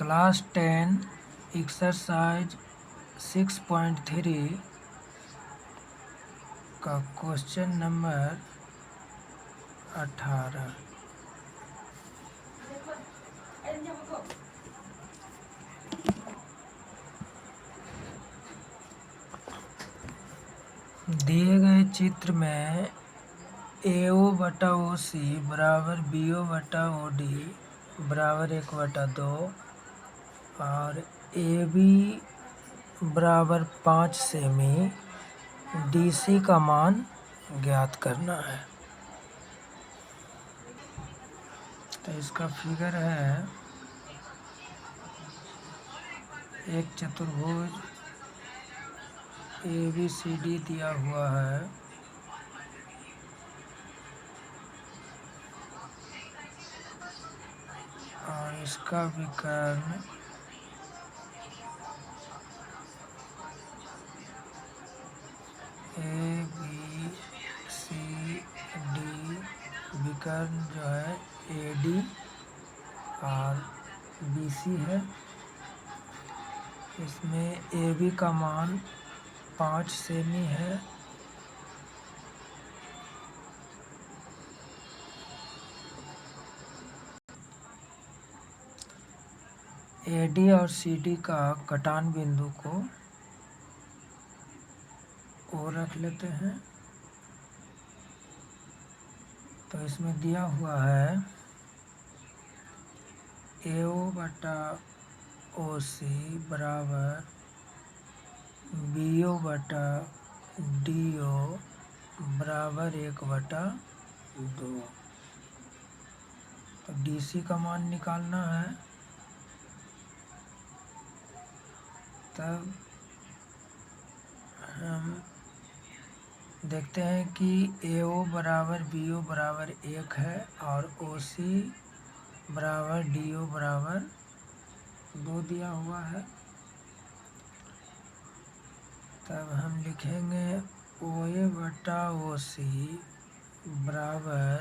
Class 10 exercise 6.3 का question number 18। दिए गए चित्र में AO बटा OC बराबर BO बटा OD बराबर 1/2 और AB बराबर 5 सेमी DC का मान ज्ञात करना है। तो इसका फिगर है एक चतुर्भुज ABCD दिया हुआ है और इसका विकर्ण ABCD विकर्ण जो है AD और BC है। इसमें AB का मान 5 सेमी है AD और CD का कटान बिंदु को O रख लेते हैं। तो इसमें दिया हुआ है AO बटा OC बराबर BO बटा DO बराबर 1/2। तो DC का मान निकालना है। तब हम देखते हैं कि AO बराबर BO बराबर 1 है और OC बराबर DO बराबर 2 दिया हुआ है। तब हम लिखेंगे OA बटा OC बराबर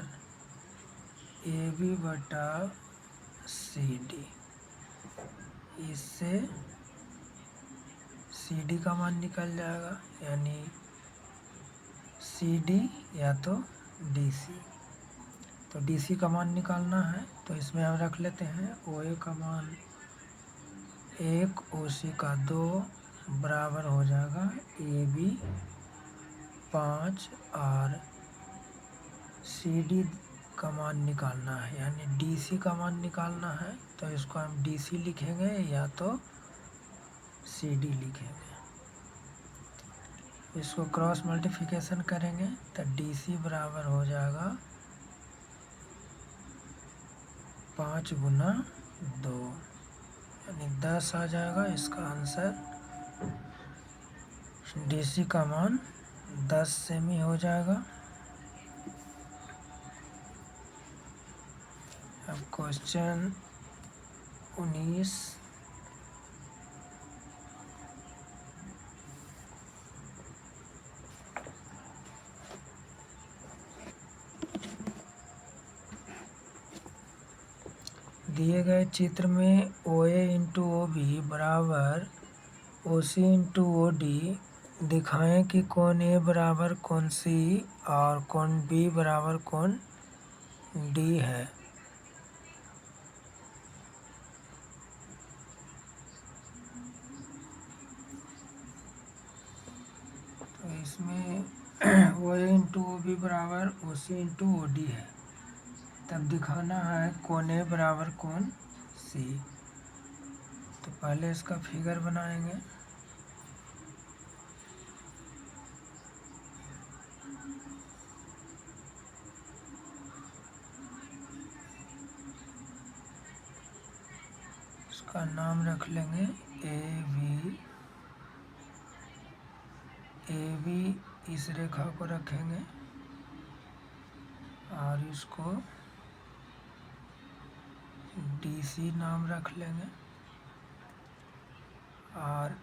AB बटा CD। इससे CD का मान निकल जाएगा, यानी CD या तो DC। तो DC का मान निकालना है। तो इसमें हम रख लेते हैं OA का मान 1, OC का 2 बराबर हो जाएगा AB 5 और CD का मान निकालना है, यानी DC का मान निकालना है। तो इसको हम DC लिखेंगे या तो CD लिखेंगे। इसको क्रॉस मल्टीप्लिकेशन करेंगे तो DC बराबर हो जाएगा 5 गुना 2, यानी 10 आ जाएगा इसका आंसर। DC का मान 10 सेमी हो जाएगा। अब क्वेश्चन 19। दिए गए चित्र में OA इंटू OB बराबर OC इंटू OD दिखाएं कि कोण A बराबर कोण C और कोण B बराबर कोण D है। तो इसमें OA इंटू OB बराबर OC इंटू OD है। तब दिखाना है कोण A बराबर कोण C। तो पहले इसका फिगर बनाएंगे। इसका नाम रख लेंगे AB इस रेखा को रखेंगे और इसको DC नाम रख लेंगे और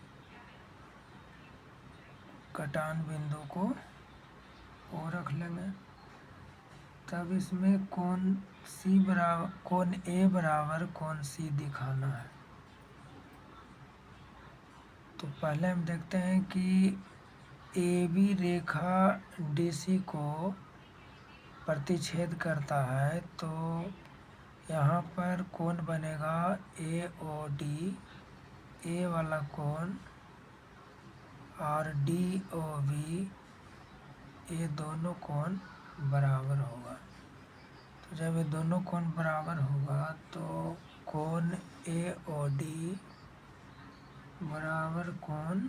कटान बिंदु को O रख लेंगे। तब इसमें कोण A बराबर कोण C दिखाना है। तो पहले हम देखते हैं कि A B Rekha D C को प्रतिच्छेद करता है, तो यहाँ पर कोण बनेगा ए ओ डी, ए वाला कोण, और डी ओ बी, ये दोनों कोण बराबर होगा। तो जब ये दोनों कोण बराबर होगा तो कोण ए ओ डी बराबर कोण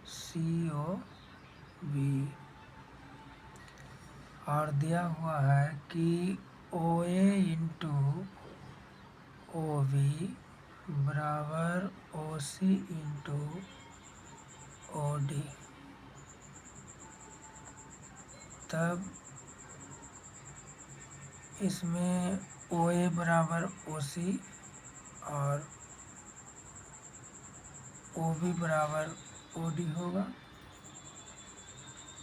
सी ओ बी, और दिया हुआ है कि ओ ए इंटू ओ बी बराबर ओ सी इंटू ओ डी। तब इसमें ओ ए बराबर ओ सी और ओ बी बराबर ओ डी होगा।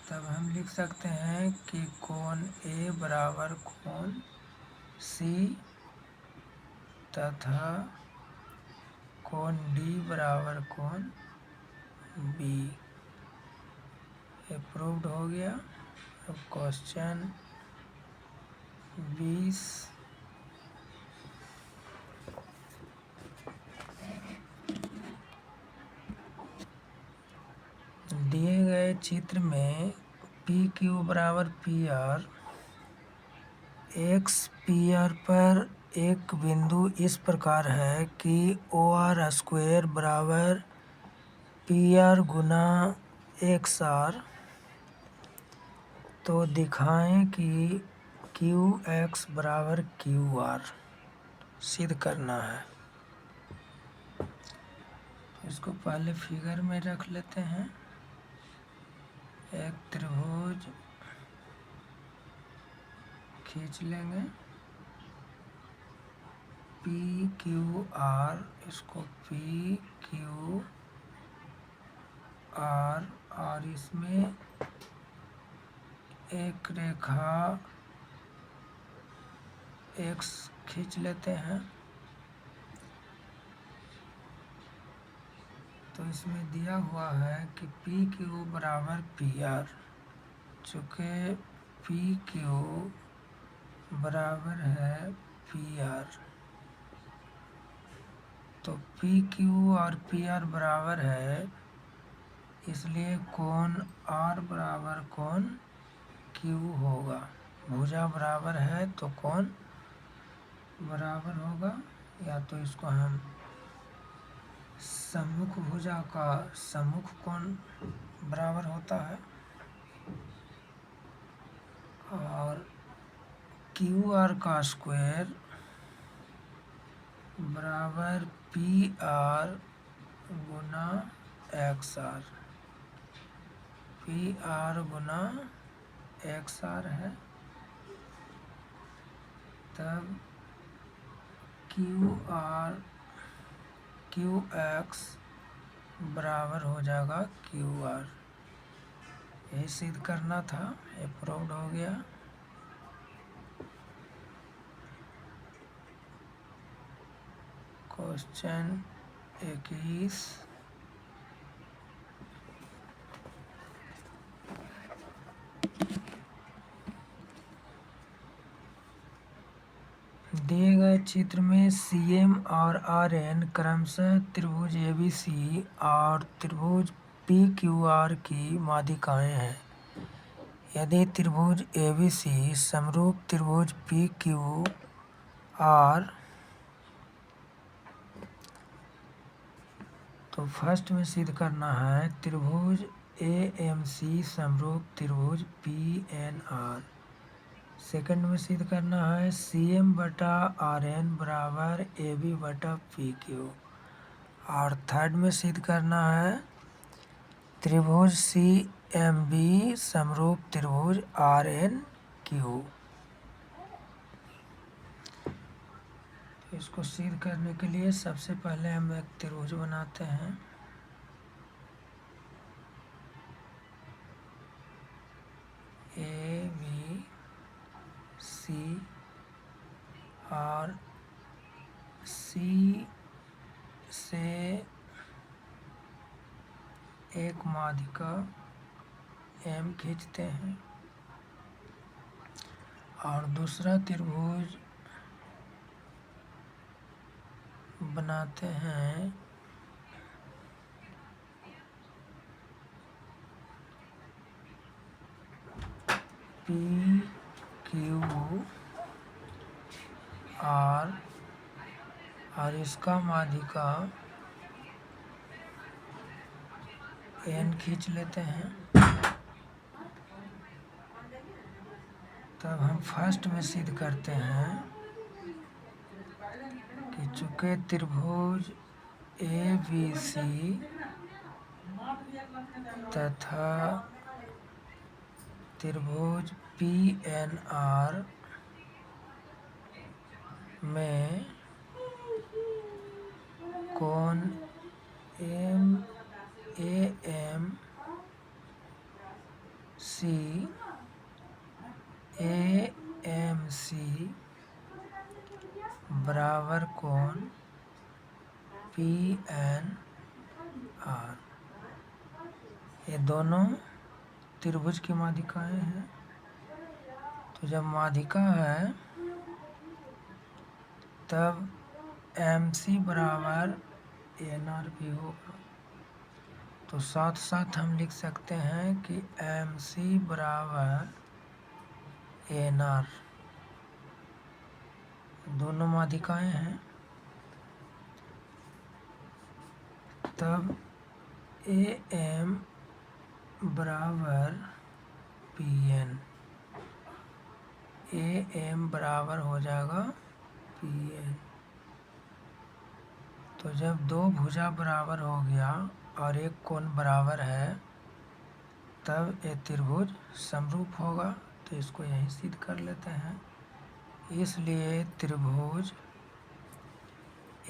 तब हम लिख सकते हैं कि कोण ए बराबर कोण सी तथा कोण डी बराबर कोण बी। ये प्रूव्ड हो गया। अब क्वेश्चन 20, दिए गए चित्र में पी क्यू बराबर P R, X P R पर एक बिंदु इस प्रकार है कि ओ आर स्क्वायर बराबर पी आर गुना एक्स आर, तो दिखाएं कि क्यू एक्स बराबर क्यू आर सिद्ध करना है। इसको पहले फिगर में रख लेते हैं। एक त्रिभुज खींच लेंगे पी क्यू आर, इसको पी क्यू आर, और इसमें एक रेखा एक्स खींच लेते हैं। तो इसमें दिया हुआ है कि पी क्यू बराबर पी आर, चूँकि पी क्यू बराबर है पी आर, तो पी क्यू और पी आर बराबर है, इसलिए कोण आर बराबर कोण क्यू होगा। भुजा बराबर है तो कोण बराबर होगा, या तो इसको हम सम्मुख भुजा का सम्मुख कोण बराबर होता है, और क्यू आर का स्क्वायर बराबर पी आर गुना एक्स आर, पी आर गुना एक्स आर है। तब क्यू एक्स बराबर हो जाएगा क्यू आर। यही सिद्ध करना था, ये प्रूव्ड हो गया। क्वेश्चन 21, दिए गए चित्र में सी एम और आर एन क्रमशः त्रिभुज ए बी सी और त्रिभुज पी क्यू आर की माध्यिकाएँ हैं। यदि त्रिभुज ए बी सी समरूप त्रिभुज पी क्यू आर, तो फर्स्ट में सिद्ध करना है त्रिभुज ए एम सी समरूप त्रिभुज पी एन आर। सेकंड में सिद्ध करना है सी एम बटा आर एन बराबर ए बी बटा पी क्यू। और थर्ड में सिद्ध करना है त्रिभुज सी एम बी समरूप त्रिभुज आर एन क्यू। इसको सिद्ध करने के लिए सबसे पहले हम एक त्रिभुज बनाते हैं। ए बी सी, और सी से एक माध्यिका M खींचते हैं और दूसरा त्रिभुज बनाते हैं PQR और इसका माध्यिका N खींच लेते हैं। तब हम फर्स्ट में सिद्ध करते हैं कि चूंकि त्रिभुज ABC तथा त्रिभुज PNR में कोण AMC बराबर कोण PNR, ये दोनों त्रिभुज की माध्यिकाएं हैं। तो जब माध्यिका है तब MC बराबर ANR भी होगा। तो साथ साथ हम लिख सकते हैं कि MC बराबर ANR, दोनों माध्यिकाएं हैं। तब AM बराबर PN, AM बराबर हो जाएगा PN। तो जब दो भुजा बराबर हो गया और एक कोण बराबर है तब ये त्रिभुज समरूप होगा। तो इसको यहीं सिद्ध कर लेते हैं। इसलिए त्रिभुज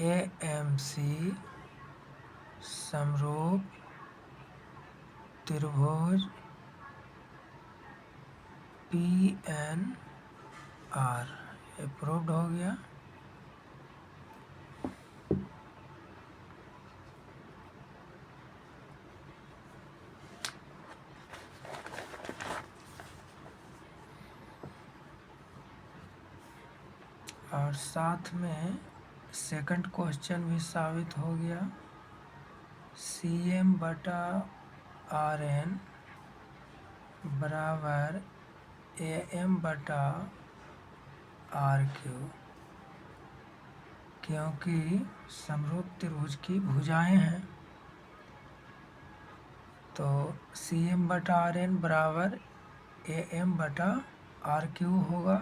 AMC समरूप त्रिभुज PNR, ये प्रूव्ड हो गया। और साथ में सेकंड क्वेश्चन भी साबित हो गया। CM बटा RN बराबर AM बटा RQ, क्योंकि समरूप त्रिभुज की भुजाएं हैं। तो CM बटा RN बराबर AM बटा RQ होगा,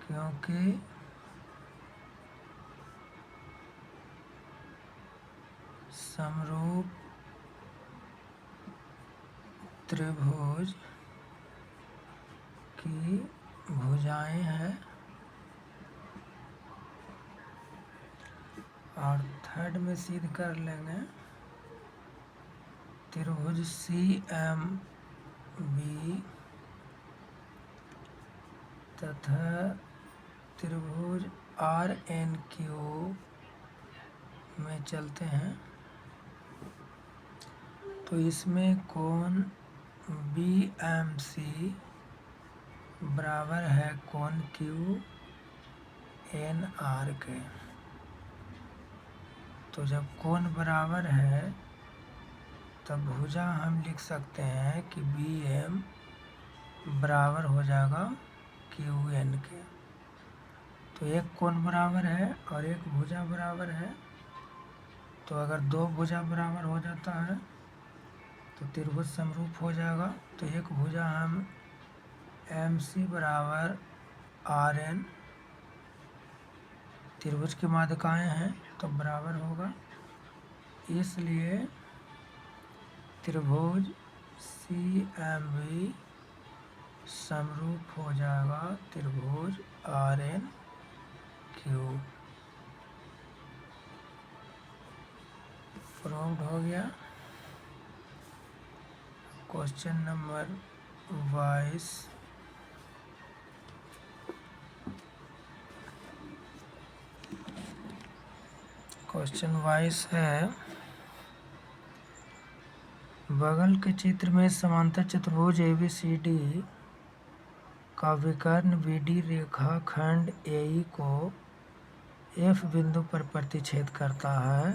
क्योंकि समरूप त्रिभुज की भुजाएं हैं। और थर्ड में सिद्ध कर लेंगे त्रिभुज CMB तथा त्रिभुज RNQ में चलते हैं। तो इसमें कोण BMC बराबर है कोण QNR के। तो जब कोण बराबर है तब भुजा हम लिख सकते हैं कि BM बराबर हो जाएगा QN के। तो एक कोण बराबर है और एक भुजा बराबर है। तो अगर दो भुजा बराबर हो जाता है तो त्रिभुज समरूप हो जाएगा। तो एक भुजा हम MC बराबर RN, त्रिभुज की माध्यिकाएं हैं तो बराबर होगा। इसलिए त्रिभुज CMB समरूप हो जाएगा त्रिभुज RNQ। प्रूव्ड हो गया। Question number 22। क्वेश्चन 22 है बगल के चित्र में समांतर चतुर्भुज ABCD का विकर्ण BD रेखाखंड AE को F बिंदु पर प्रतिच्छेद करता है,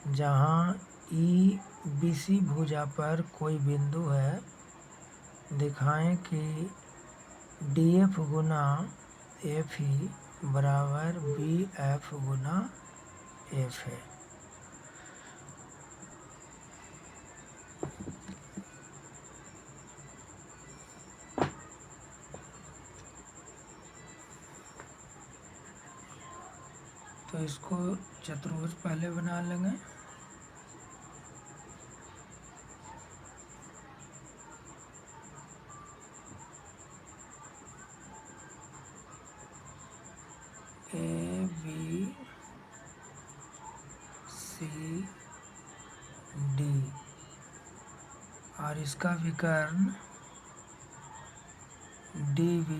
जहां EBC भुजा पर कोई बिंदु है। दिखाएं कि DF गुना FE बराबर BF गुना F है। तो इसको चतुर्भुज पहले बना लेंगे। ABCD और इसका विकर्ण DB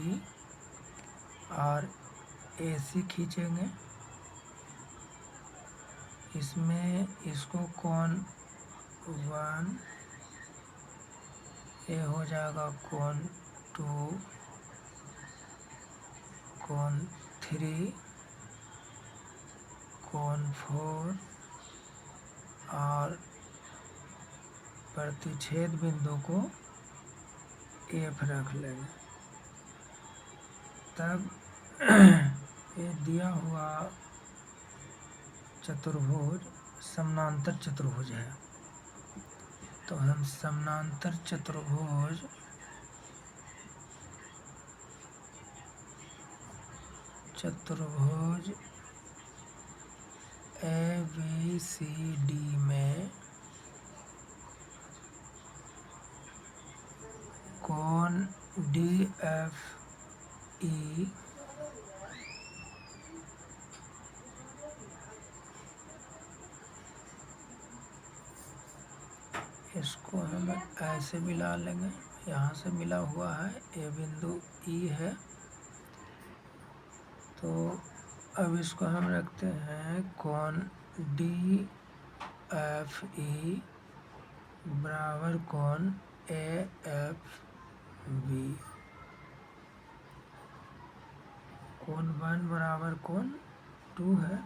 और AC खींचेंगे। इसमें इसको कोण 1, ये हो जाएगा कोण 2, कोण 3, कोण 4 और प्रतिच्छेद बिंदु को F रख लेंगे। तब ये दिया हुआ चतुर्भुज समानांतर चतुर्भुज है, तो हम समानांतर चतुर्भुज ABCD में कोण DFE इसको हम ऐसे मिला लेंगे। यहाँ से मिला हुआ है, ये बिंदु E है। तो अब इसको हम रखते हैं कोण DFE बराबर कोण AFB। कोण 1 बराबर कोण 2 है,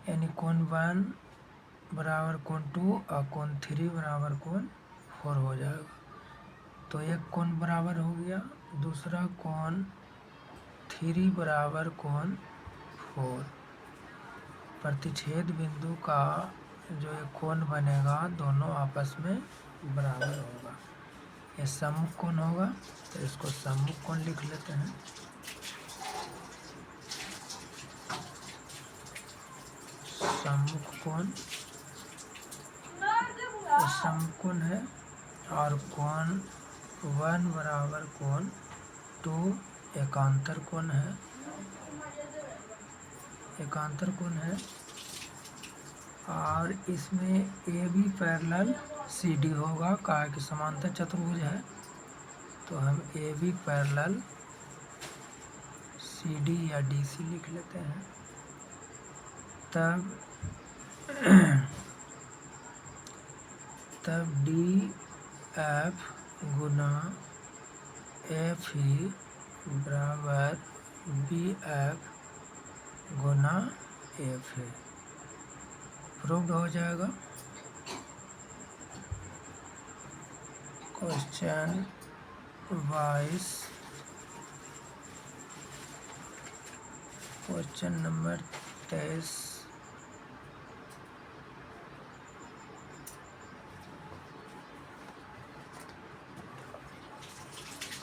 यानी कोण 1 बराबर कोण 2 और कोण 3 बराबर कोण 4 हो जाएगा। तो एक कोण बराबर हो गया, दूसरा कोण 3 बराबर कोण 4। प्रतिच्छेद बिंदु का जो एक कोण बनेगा दोनों आपस में बराबर होगा, ये सम्मुख कोण होगा। तो इसको सम्मुख कोण लिख लेते हैं। सम्मुख कोण समकोण है और कोण 1 बराबर कोण 2 एकांतर कोण है, एकांतर कोण है। और इसमें AB पैरेलल CD होगा, काहे कि समांतर चतुर्भुज है। तो हम AB पैरेलल CD या DC लिख लेते हैं। तब DF गुना FE बराबर BF गुना F है, प्रूव्ड हो जाएगा। Question 22, question number 23।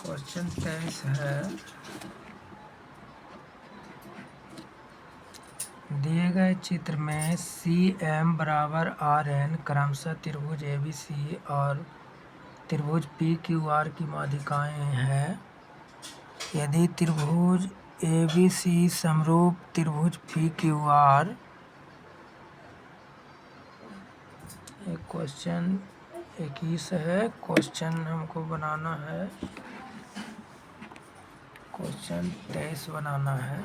क्वेश्चन 23 है, दिए गए चित्र में CM बराबर RN क्रमशः त्रिभुज ABC और त्रिभुज PQR की माध्यिकाएं हैं। यदि त्रिभुज ABC समरूप त्रिभुज PQR, एक क्वेश्चन 21 है। क्वेश्चन हमको बनाना है, क्वेश्चन 23 बनाना है।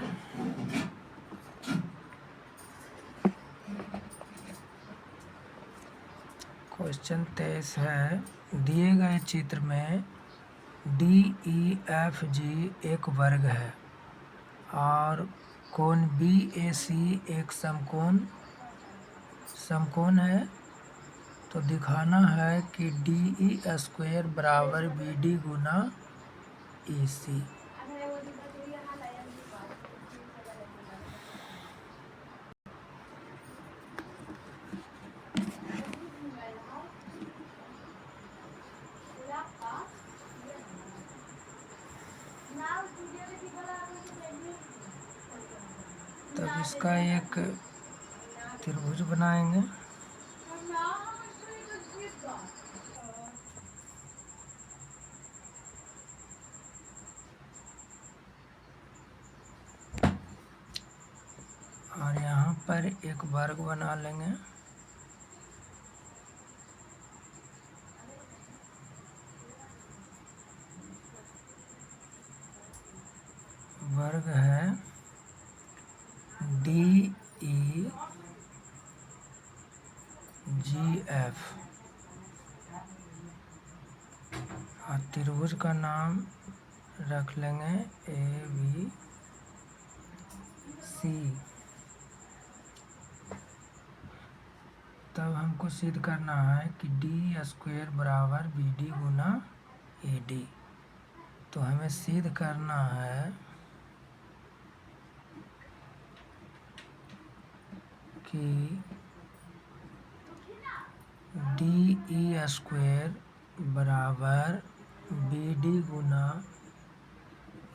क्वेश्चन 23 है, दिए गए चित्र में DEFG एक वर्ग है और कोण BAC एक समकोण है, तो दिखाना है कि DE² बराबर BD गुना EC। तब इसका एक त्रिभुज बनाएंगे। और यहाँ पर एक वर्ग बना लेंगे। वर्ग है DEGF और त्रिभुज का नाम रख लेंगे ABC। तब हमको सिद्ध करना है कि D² बराबर BD गुना AD। तो हमें सिद्ध करना है कि DE² बराबर BD गुना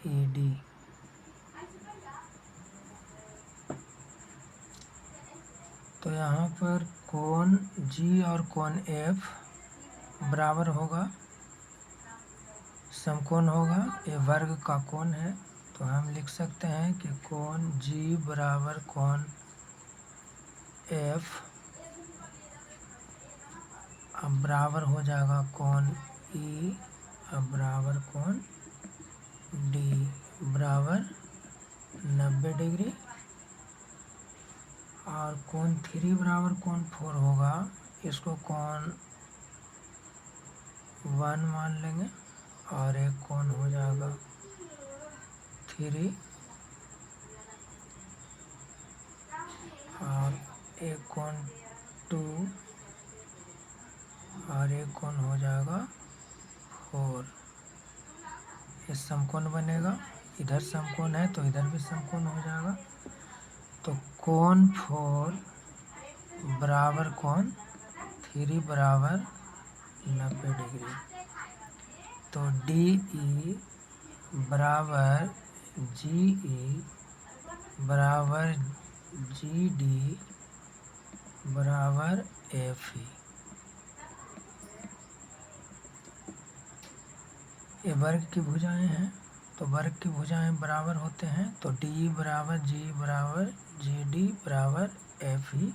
AD। तो यहाँ पर कोण G और कोण F बराबर होगा, समकोण होगा, ये वर्ग का कोण है। तो हम लिख सकते हैं कि कोण G बराबर कोण F अब बराबर हो जाएगा कोण E अब बराबर कोण D बराबर 90 डिग्री। और कोण 3 बराबर कोण 4 होगा, इसको कोण 1 मान लेंगे और एक कोण हो जाएगा 3 और एक कोण 2 और एक कोण हो जाएगा 4। ये समकोण बनेगा, इधर समकोण है तो इधर भी समकोण हो जाएगा। तो कोण 4 बराबर कोण 3 बराबर 90 डिग्री। तो DE बराबर GE बराबर GD बराबर FE। ये वर्ग की भुजाएं हैं, तो वर्ग की भुजाएं बराबर होते हैं। तो DE बराबर G बराबर GD बराबर FE।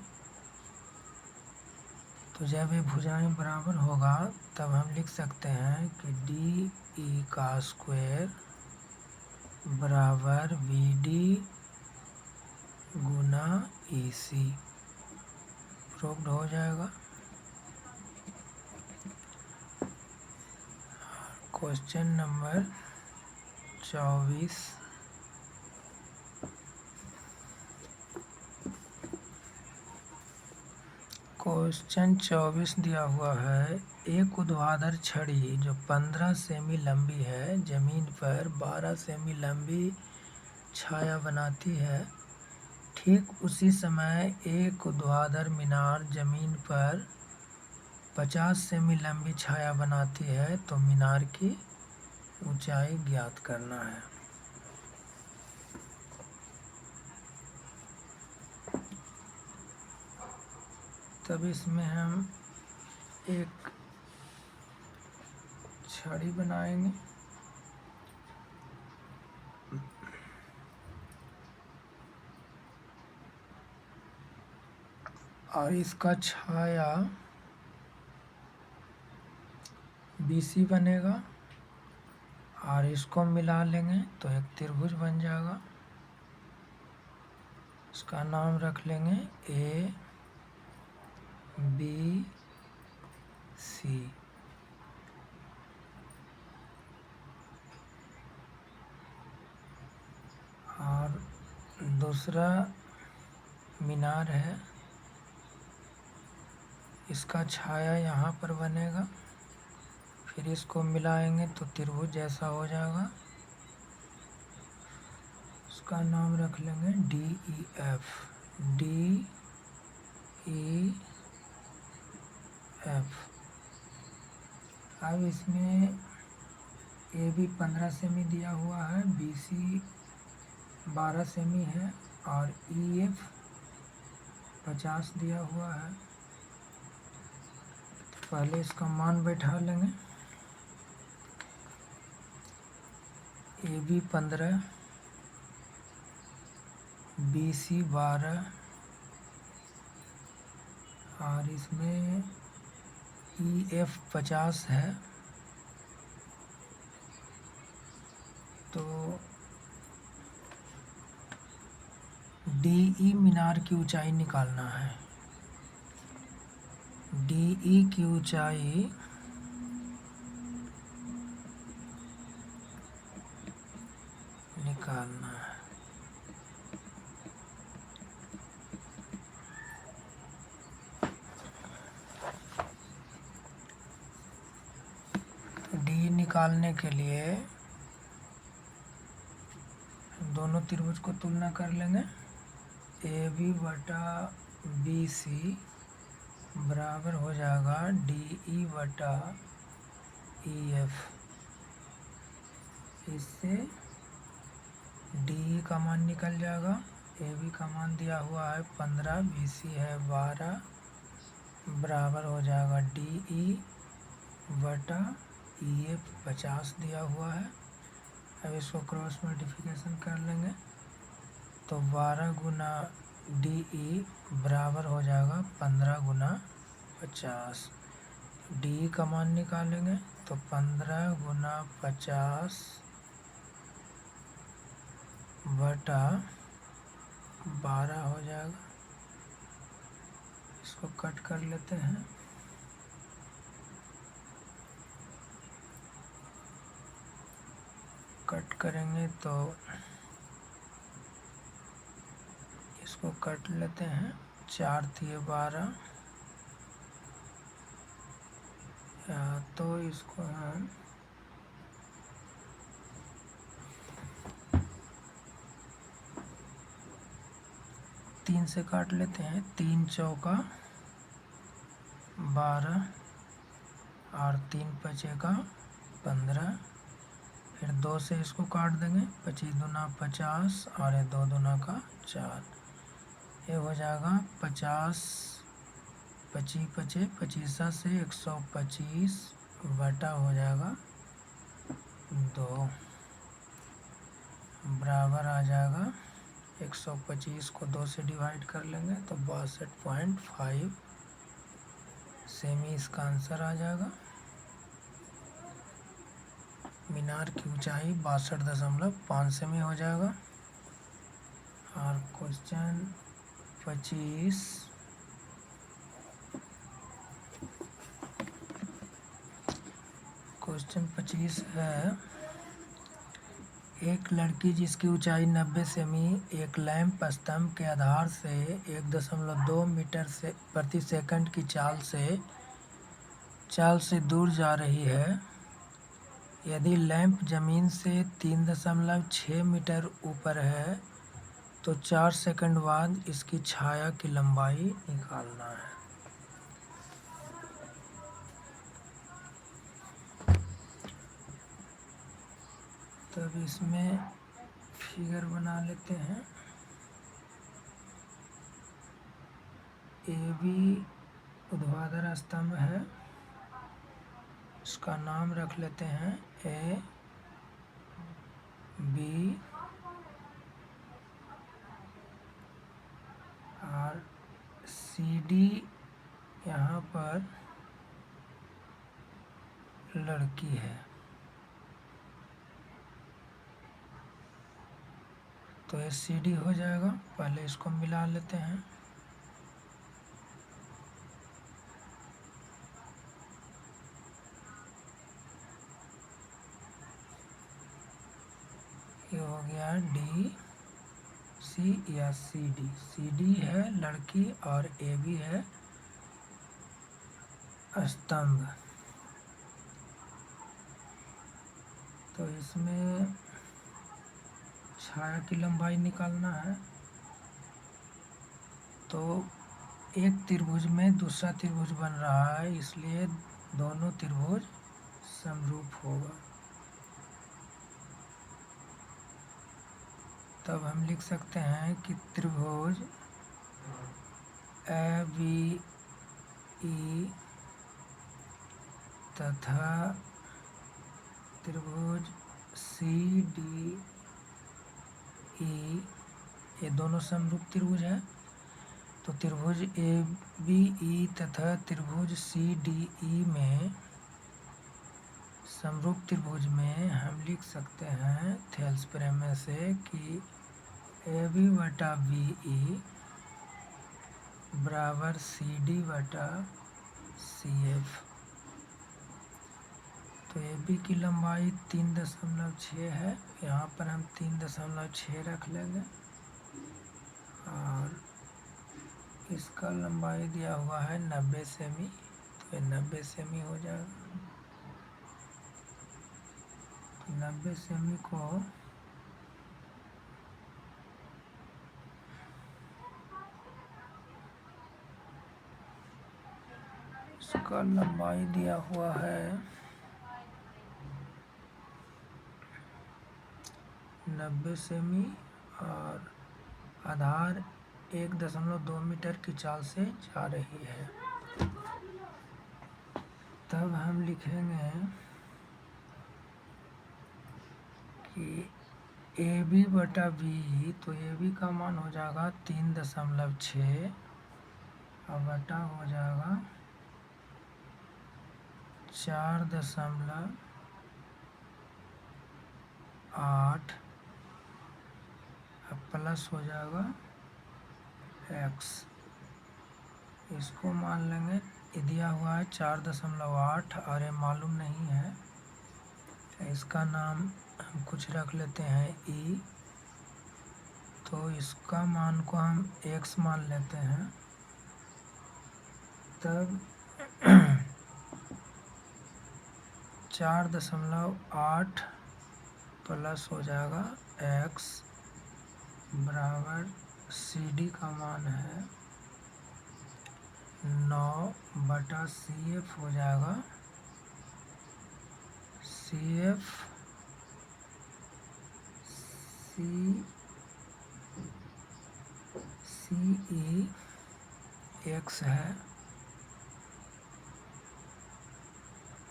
तो जब ये भुजाएं बराबर होगा तब हम लिख सकते हैं कि DE का स्क्वायर बराबर BD गुना EC प्रूव्ड हो जाएगा। Question number 24। क्वेश्चन 24 दिया हुआ है, एक ऊर्ध्वाधर छड़ी जो 15 सेमी लंबी है जमीन पर 12 सेमी लंबी छाया बनाती है। ठीक उसी समय एक ऊर्ध्वाधर मीनार जमीन पर 50 सेमी लंबी छाया बनाती है, तो मीनार की ऊंचाई ज्ञात करना है। तब इसमें हम एक छड़ी बनाएंगे और इसका छाया BC बनेगा और इसको मिला लेंगे तो एक त्रिभुज बन जाएगा। इसका नाम रख लेंगे AB सी। और दूसरा मीनार है, इसका छाया यहाँ पर बनेगा, फिर इसको मिलाएंगे तो त्रिभुज जैसा हो जाएगा। उसका नाम रख लेंगे DEF। DEF। अब इसमें AB 15 सेमी दिया हुआ है, BC 12 सेमी है और EF 50 दिया हुआ है। पहले इसका मान बैठा लेंगे। AB 15, BC 12 और इसमें EF 50 है। तो DE मीनार की ऊंचाई निकालना है। DE की ऊंचाई निकालना है। डी निकालने के लिए दोनों त्रिभुज को तुलना कर लेंगे। AB बटा BC बराबर हो जाएगा DE बटा EF। इससे DE का मान निकल जाएगा। AB का मान दिया हुआ है 15, BC है 12, बराबर हो जाएगा DE बटा EF 50 दिया हुआ है। अब इसको क्रॉस मल्टीप्लिकेशन कर लेंगे तो 12 गुना DE बराबर हो जाएगा 15 गुना 50। DE का मान निकालेंगे तो 15 गुना 50 बटा 12 हो जाएगा। इसको कट कर लेते हैं। कट करेंगे तो इसको कट लेते हैं। 4 थिए 12, तो इसको हम 3 से काट लेते हैं। 3 चौका 12 और 3 बचेगा 15। फिर 2 से इसको काट देंगे। 25 दूना 50 और 2 दूना का 4। ये हो जाएगा 50, 25 बचे 25 से 125 बटा हो जाएगा 2, बराबर आ जाएगा 125 को 2 से डिवाइड कर लेंगे तो 62.5 सेमी इसका आंसर आ जाएगा। मीनार की ऊंचाई 62.5 सेमी हो जाएगा। और क्वेश्चन 25 है, एक लड़की जिसकी ऊंचाई 90 सेमी एक लैंप स्तंभ के आधार से 1.2 मीटर से प्रति सेकंड की चाल से दूर जा रही है। यदि लैंप जमीन से 3.6 मीटर ऊपर है तो 4 सेकंड बाद इसकी छाया की लंबाई निकालना है। तब इसमें फिगर बना लेते हैं। AB ऊर्ध्वाधर स्तंभ है, इसका नाम रख लेते हैं A, B और CD यहाँ पर लड़की है। तो ये CD हो जाएगा। पहले इसको मिला लेते हैं। हो गया डी सी या सी डी। सी डी है लड़की और ए बी है स्तंभ। तो इसमें छाया की लंबाई निकालना है। तो एक त्रिभुज में दूसरा त्रिभुज बन रहा है, इसलिए दोनों त्रिभुज समरूप होगा। तब हम लिख सकते हैं कि त्रिभुज ए बी ई तथा त्रिभुज सी डी ई, ये दोनों समरूप त्रिभुज है। तो त्रिभुज ए बी ई तथा त्रिभुज सी डी ई में समरूप त्रिभुज में हम लिख सकते हैं थेल्स प्रमेय से कि ए बी बटा बी ई बराबर सी डी बटा सी एफ। तो ए बी की लंबाई 3.6 है, यहाँ पर हम 3.6 रख लेंगे और इसका लंबाई दिया हुआ है 90 सेमी, तो ये 90 सेमी हो जाएगा। तो 90 सेमी को इसका लंबाई दिया हुआ है 90 सेमी और आधार 1.2 मीटर की चाल से जा रही है। तब हम लिखेंगे कि ए बी बटा बी, तो ए बी का मान हो जाएगा 3.6 और बटा हो जाएगा 4.8 प्लस हो जाएगा x। इसको मान लेंगे, ये दिया हुआ है 4.8 और ये मालूम नहीं है, इसका नाम हम कुछ रख लेते हैं e। तो इसका मान को हम x मान लेते हैं। तब 4.8 प्लस हो जाएगा x बराबर सी डी का मान है 9 बटा सी एफ हो जाएगा। सी एफ सी ई एक्स है।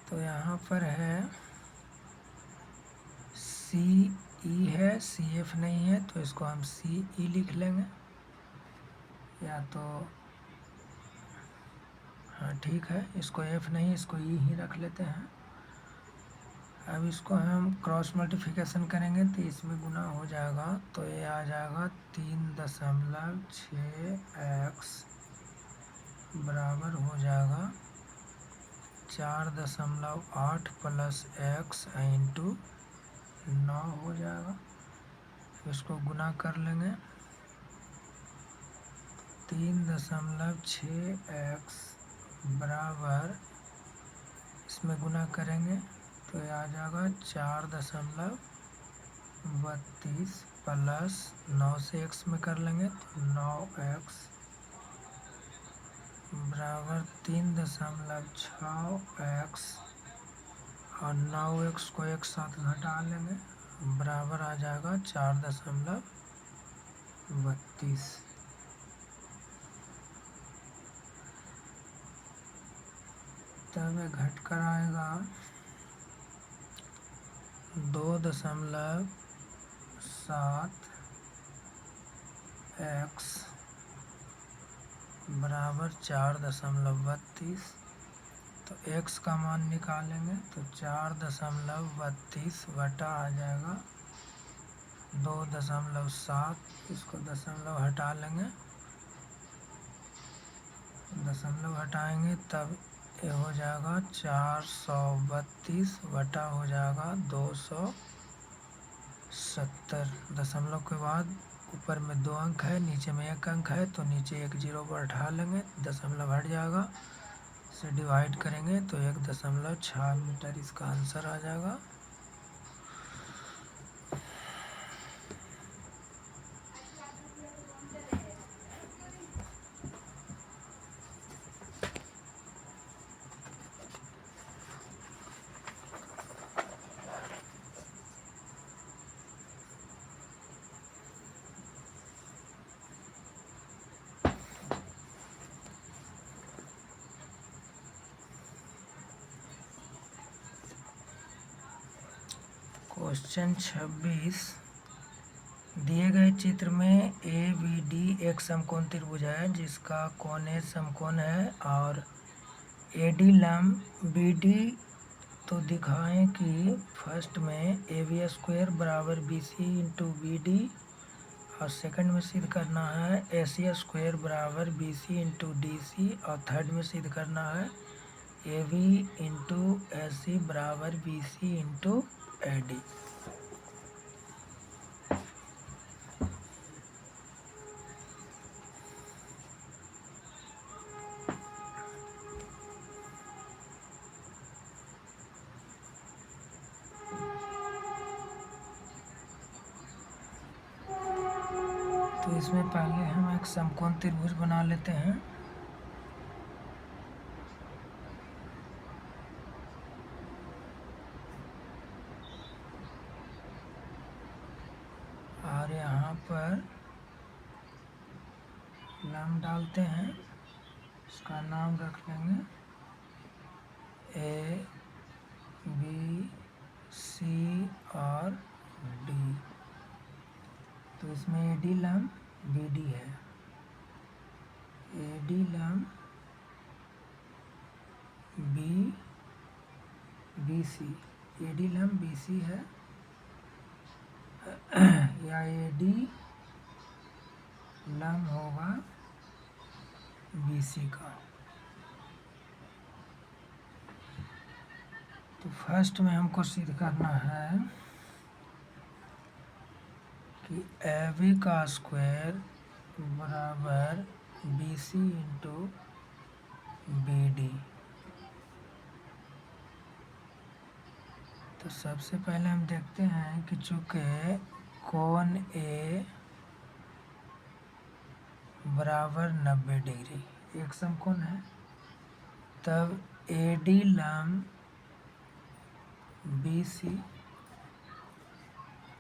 तो यहाँ पर है सी ई है, सी एफ नहीं है, तो इसको हम सी ई लिख लेंगे, या तो हाँ ठीक है, इसको एफ नहीं इसको ई ही रख लेते हैं। अब इसको हम क्रॉस मल्टीप्लिकेशन करेंगे तो इसमें गुना हो जाएगा, तो ये आ जाएगा 3.6x बराबर हो जाएगा 4.8 प्लस x इंटू 9 हो जाएगा। इसको गुना कर लेंगे, 3.6x बराबर इसमें गुना करेंगे तो ये आ जाएगा 4.32 प्लस 9 से x में कर लेंगे तो 9x बराबर 3.6x और 9x को एक साथ घटा लेंगे, बराबर आ जाएगा 4.32। तब ये घट कर आएगा 2.7x बराबर 4.32। तो x का मान निकालेंगे तो 4.32 बटा आ जाएगा 2.7, इसको दशमलव हटा लेंगे, दशमलव हटाएंगे तब ये हो जाएगा 432 बटा हो जाएगा 200 70 दशमलव के बाद ऊपर में 2 अंक है, नीचे में 1 अंक है, तो नीचे एक 0 पर हटा लेंगे, दशमलव हट जाएगा, से डिवाइड करेंगे तो 1.6 मीटर इसका आंसर आ जाएगा। क्वेश्चन 26, दिए गए चित्र में ABD एक समकोण त्रिभुज है जिसका कोण A समकोण है और AD लंब BD, तो दिखाएं कि फर्स्ट में AB² बराबर BC इंटू BD और सेकंड में सिद्ध करना है AC² बराबर BC इंटू DC और थर्ड में सिद्ध करना है AB इंटू AC बराबर BC इंटू AD। तो इसमें पहले हम एक समकोण त्रिभुज बना लेते हैं। और यहाँ पर लंब डालते हैं, इसका नाम रख लेंगे A, B, C और D। तो इसमें AD लंब BD है, AD लंब BC, AD लंब BC है या AD लंब होगा BC का। तो फर्स्ट में हमको सिद्ध करना है कि AB का स्क्वायर बराबर BC इंटू BD। तो सबसे पहले हम देखते हैं कि चूँकि कोण A बराबर 90 डिग्री एक समकोण है, तब AD लंब BC,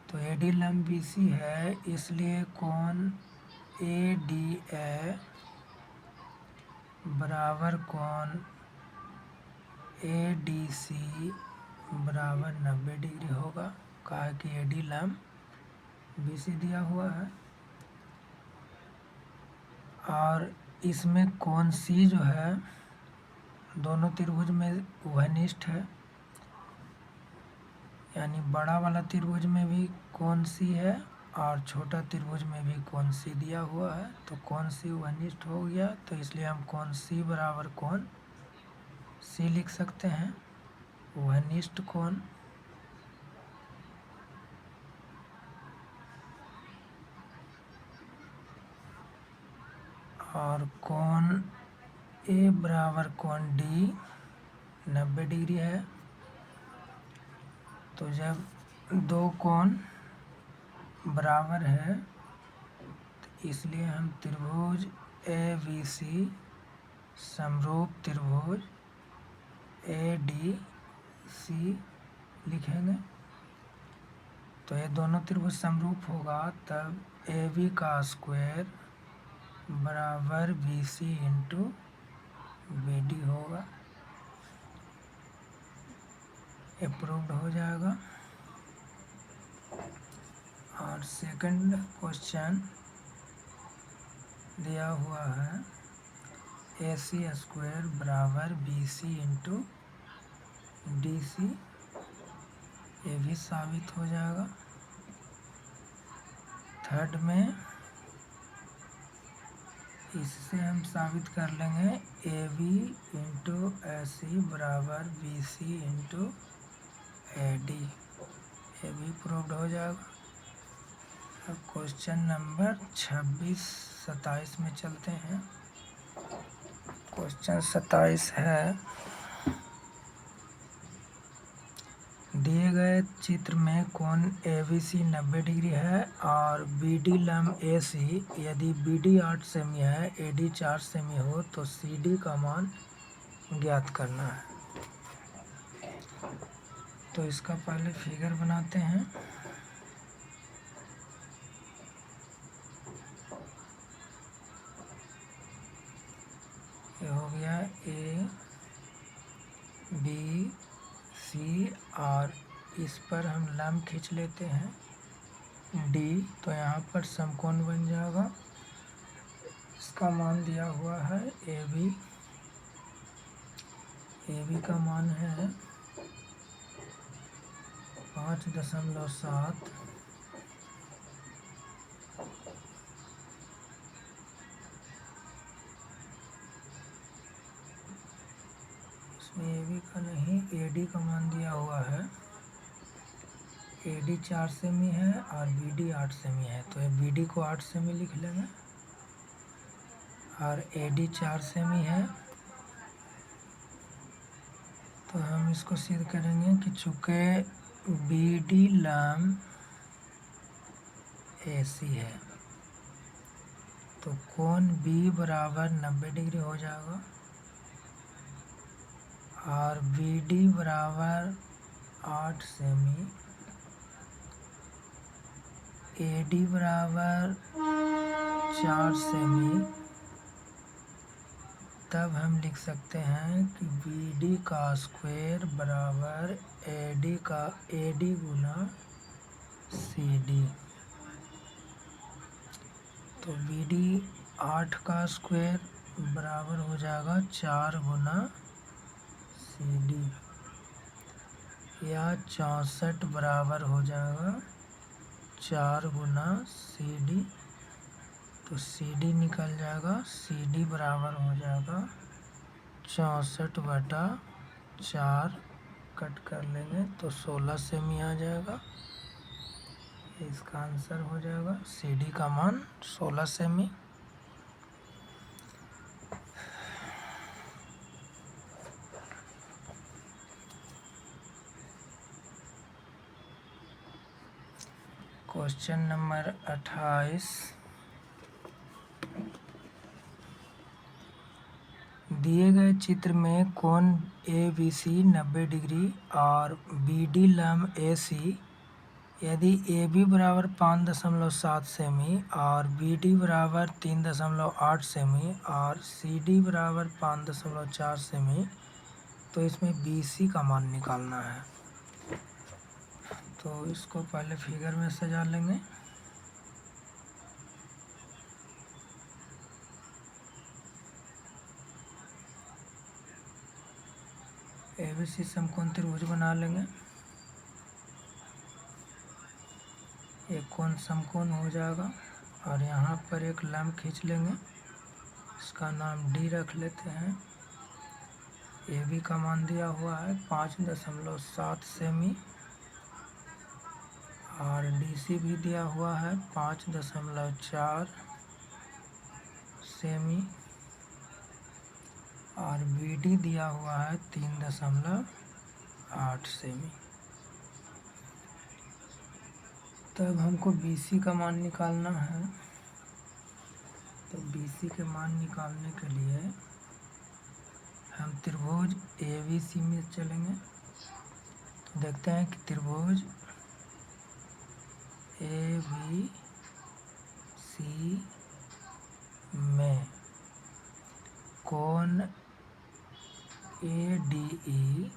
तो AD लंब BC है, इसलिए कोण ADA बराबर कोण ADC बराबर 90 डिग्री होगा, कहा कि AD लंब BC दिया हुआ है। और इसमें कोण C जो है दोनों त्रिभुज में उभयनिष्ठ है, यानी बड़ा वाला त्रिभुज में भी कोण C है और छोटा त्रिभुज में भी कोण C दिया हुआ है, तो कोण C उभयनिष्ठ हो गया, तो इसलिए हम कोण C बराबर कोण C लिख सकते हैं, उभयनिष्ठ कोण। और कोण A बराबर कोण D 90 डिग्री है, तो जब दो कोण बराबर है तो इसलिए हम त्रिभुज ABC समरूप त्रिभुज ADC लिखेंगे। तो ये दोनों त्रिभुज समरूप होगा, तब AB का स्क्वायर बराबर BC इंटू BD होगा, अप्रूव्ड हो जाएगा। और सेकंड क्वेश्चन दिया हुआ है AC² बराबर BC इंटू DC, ये भी साबित हो जाएगा। थर्ड में इससे हम साबित कर लेंगे AB इंटू AC बराबर BC इंटू AD, ये भी प्रूव्ड हो जाएगा। अब क्वेश्चन नंबर 26-27 में चलते हैं। क्वेश्चन 27 है, दिए गए चित्र में कोण ABC 90 डिग्री है और BD लंब AC यदि BD 8 सेमी है, AD 4 सेमी हो तो CD का मान ज्ञात करना है। तो इसका पहले फिगर बनाते हैं। ये हो गया A B C और इस पर हम लंब खींच लेते हैं D, तो यहाँ पर समकोण बन जाएगा। इसका मान दिया हुआ है AB का मान है 5.7। इसमें AB का नहीं, AD का मान दिया हुआ है। AD 4 सेमी है और BD 8 सेमी है, तो BD को 8 सेमी लिख लेंगे और AD 4 सेमी है। तो हम इसको सिद्ध करेंगे कि चूँकि BD लंब AC है तो कोण B बराबर 90 डिग्री हो जाएगा और BD बराबर 8 सेमी, AD बराबर 4 सेमी। तब हम लिख सकते हैं कि BD का स्क्वायर बराबर AD गुना CD। तो BD 8 का स्क्वायर बराबर हो जाएगा 4 गुना CD, या 64 बराबर हो जाएगा 4 गुना CD। तो CD निकल जाएगा, CD बराबर हो जाएगा 64/4, कट कर लेंगे तो 16 सेमी आ जाएगा। इसका आंसर हो जाएगा CD का मान 16 सेमी। क्वेश्चन नंबर 28, दिए गए चित्र में कोण ABC 90 डिग्री और BD लंब AC यदि AB बराबर 5.7 सेमी और BD बराबर 3.8 सेमी और CD बराबर 5.4 सेमी, तो इसमें BC का मान निकालना है। तो इसको पहले फिगर में सजा लेंगे। ABC समकोण त्रिभुज बना लेंगे। एक कोण समकोण हो जाएगा और यहाँ पर एक लंब खींच लेंगे, इसका नाम D रख लेते हैं। AB का मान दिया हुआ है 5.7 सेमी और DC भी दिया हुआ है 5.4 सेमी और BD दिया हुआ है 3.8 सेमी। तब हमको BC का मान निकालना है। तो BC के मान निकालने के लिए हम त्रिभुज ABC में चलेंगे। तो देखते हैं कि त्रिभुज ABC में कोण ADE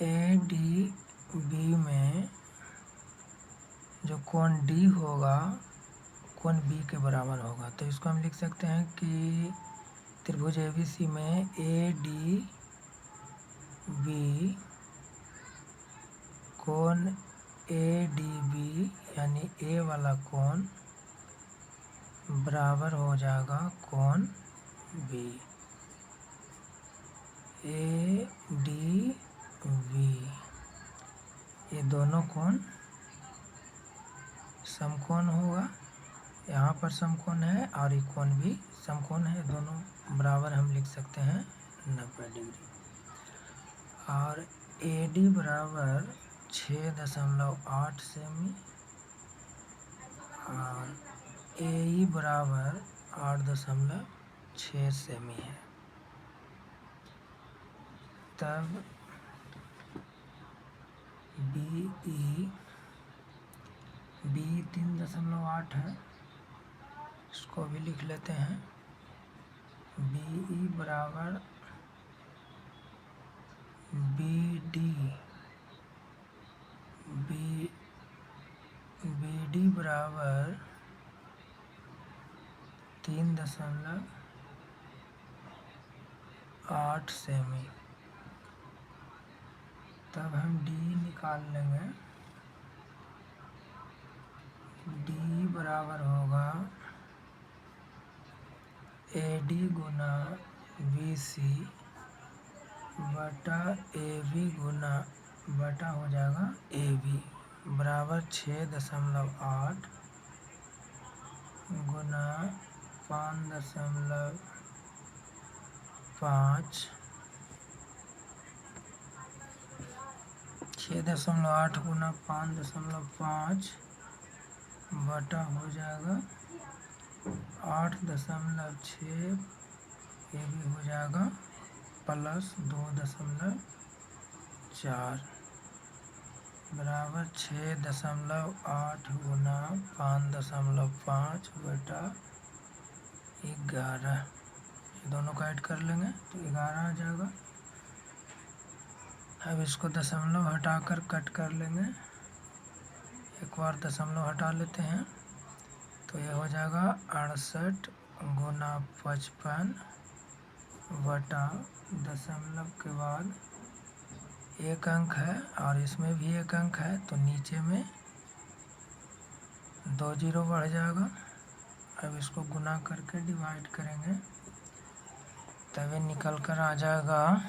ADB में जो कोण D होगा कोण B के बराबर होगा। तो इसको हम लिख सकते हैं कि त्रिभुज ABC में ADB कोण ए डी बी यानी ए वाला कोण बराबर हो जाएगा कोण बी। ए डी बी ये दोनों कोण समकोण होगा, यहाँ पर समकोण है और ये कोण भी समकोण है, दोनों बराबर हम लिख सकते हैं 90 डिग्री। और ए डी बराबर 6.8 सेमी और ए ई बराबर 8.6 सेमी है। तब बी 3.8 है, इसको भी लिख लेते हैं। बी ई बराबर बी डी बराबर 3.8 सेमी। तब हम डी निकाल लेंगे। डी बराबर होगा A D Guna B C बटा ए बी गुना बटा हो जाएगा ए बी बराबर 6.8 गुना 5.5 6.8 गुना 5.5 बटा हो जाएगा 8.6, ये भी हो जाएगा प्लस 2.4 बराबर 6.8 गुना 5.5 बटा 11। ये दोनों का ऐड कर लेंगे तो 11 आ जाएगा। अब इसको दशमलव हटाकर कट कर लेंगे, एक बार दशमलव हटा लेते हैं तो यह हो जाएगा 68 गुना 55 बटा दशमलव के बाद एक अंक है और इसमें भी एक अंक है तो नीचे में 2 जीरो बढ़ जाएगा। अब इसको गुना करके डिवाइड करेंगे तभी निकल कर आ जाएगा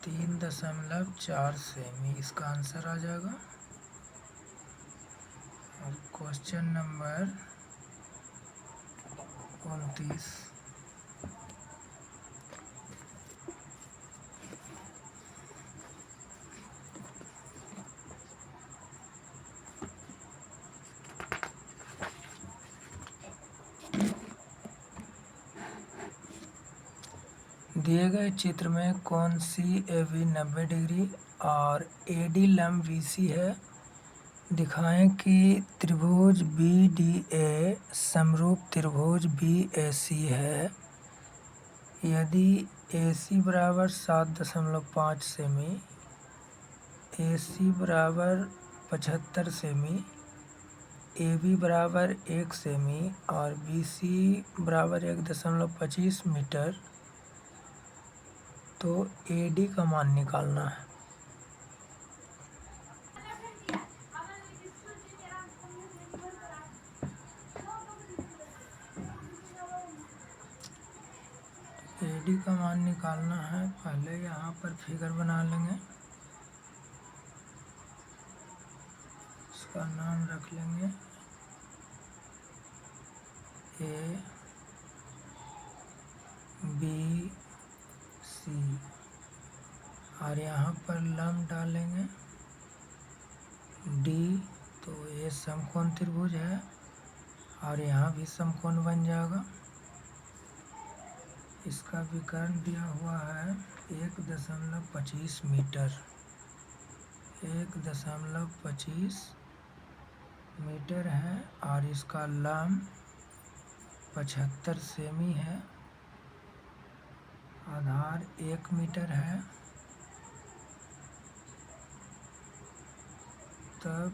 3.4 सेमी, इसका आंसर आ जाएगा। और क्वेश्चन नंबर 29 दिए गए चित्र में कौन सी ए बी 90 डिग्री और ए डी लंब बी सी है। दिखाएं कि त्रिभुज बी डी ए समरूप त्रिभुज बी ए सी है। यदि ए सी बराबर 7.5 सेमी, ए सी बराबर 75 सेमी, ए बी बराबर 1 सेमी और बी सी बराबर 1.25 मीटर, तो ए डी का मान निकालना है। ए डी का मान निकालना है, पहले यहाँ पर फिगर बना लेंगे, इसका नाम रख लेंगे ए बी सी और यहाँ पर लंब डालेंगे डी, तो ये समकोण त्रिभुज है और यहाँ भी समकोण बन जाएगा। इसका विकर्ण दिया हुआ है 1.25 मीटर, 1.25 मीटर है और इसका लंब 75 सेमी है, आधार 1 मीटर है। तब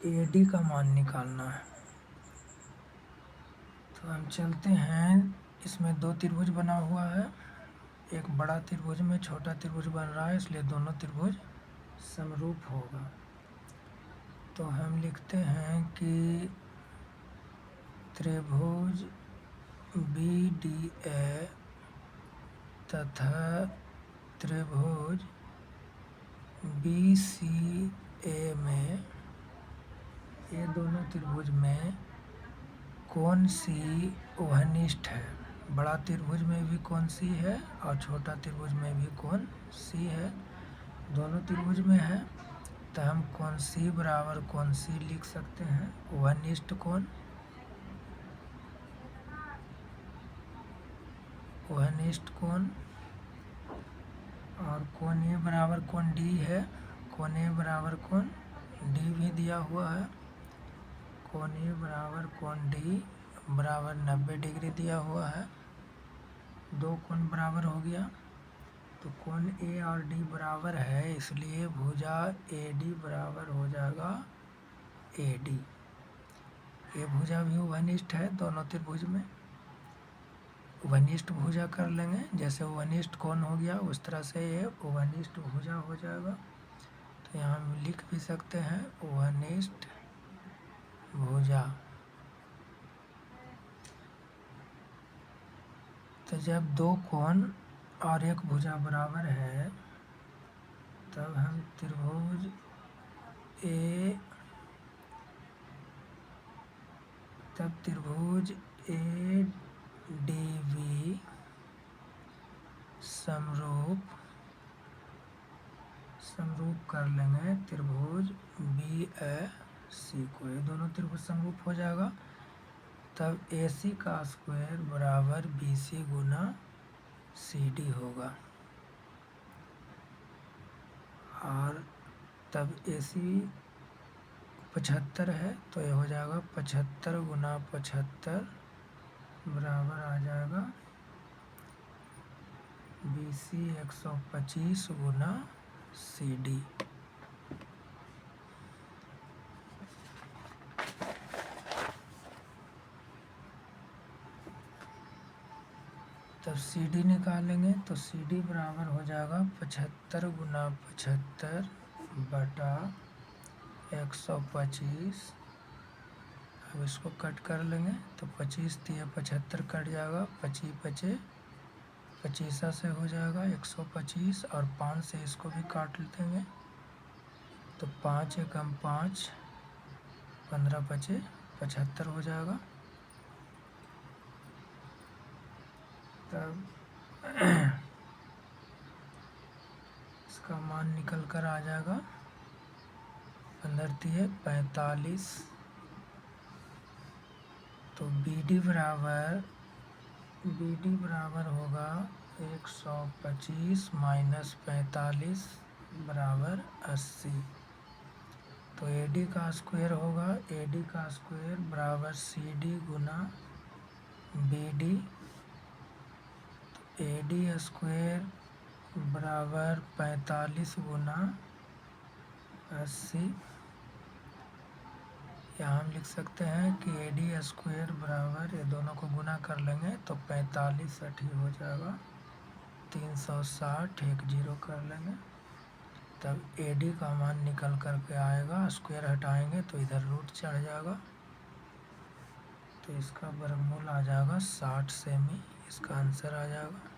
ए डी का मान निकालना है। तो हम चलते हैं, इसमें दो त्रिभुज बना हुआ है, एक बड़ा त्रिभुज में छोटा त्रिभुज बन रहा है, इसलिए दोनों त्रिभुज समरूप होगा। तो हम लिखते हैं कि त्रिभुज BDA तथा त्रिभुज BCA में, ये दोनों त्रिभुज में कौन सी वहनिष्ठ है। बड़ा त्रिभुज में भी कौन सी है और छोटा त्रिभुज में भी कौन सी है, दोनों त्रिभुज में है। तो हम कौन सी बराबर कौन सी लिख सकते हैं, वहनिष्ठ कौन, वहनिष्ठ कोण, और कोण ए बराबर कोण डी है, कोण ए बराबर कोण डी भी दिया हुआ है, कोण ए बराबर कोण डी बराबर 90 डिग्री दिया हुआ है। दो कोण बराबर हो गया, तो कोण ए और डी बराबर है, इसलिए भुजा AD बराबर हो जाएगा AD। ये भुजा भी वहनिष्ठ है, दोनों त्रिभुज में वहनिष्ठ भुजा कर लेंगे, जैसे वहनिष्ठ कोण हो गया उस तरह से ये वहनिष्ठ भुजा हो जाएगा। तो यहाँ हम लिख भी सकते हैं वहनिष्ठ भुजा। तो जब दो कोण और एक भुजा बराबर है, तब हम त्रिभुज ADB समरूप कर लेंगे त्रिभुज BAC को, ये दोनों त्रिभुज समरूप हो जाएगा। तब AC का स्क्वायर बराबर BC गुना CD होगा, और तब AC 75 है, तो ये हो जाएगा 75 गुना 75 बराबर आ जाएगा BC 125 गुना CD। तब CD निकालेंगे, तो CD बराबर हो जाएगा 75 गुना 75 बटा 125। अब इसको कट कर लेंगे, तो 25 दिए 75 कट जाएगा, 25 बचे 25 से हो जाएगा 125, और 5 से इसको भी काट देंगे, तो 5 एकम 5 15 बचे 75 हो जाएगा। तब इसका मान निकल कर आ जाएगा 15 दिए 45। तो BD बराबर होगा 125 माइनस 45 बराबर 80। तो AD का स्क्वायर होगा, AD का स्क्वायर बराबर CD गुना BD। तो AD स्क्वायर बराबर 45 गुना 80। यहाँ हम लिख सकते हैं कि AD स्क्वायर बराबर, ये दोनों को गुना कर लेंगे तो 45 60 हो जाएगा, 360 एक 0 कर लेंगे, तब AD का मान निकल कर के आएगा। स्क्वायर हटाएंगे तो इधर रूट चढ़ जाएगा, तो इसका वर्गमूल आ जाएगा 60 सेमी, इसका आंसर आ जाएगा।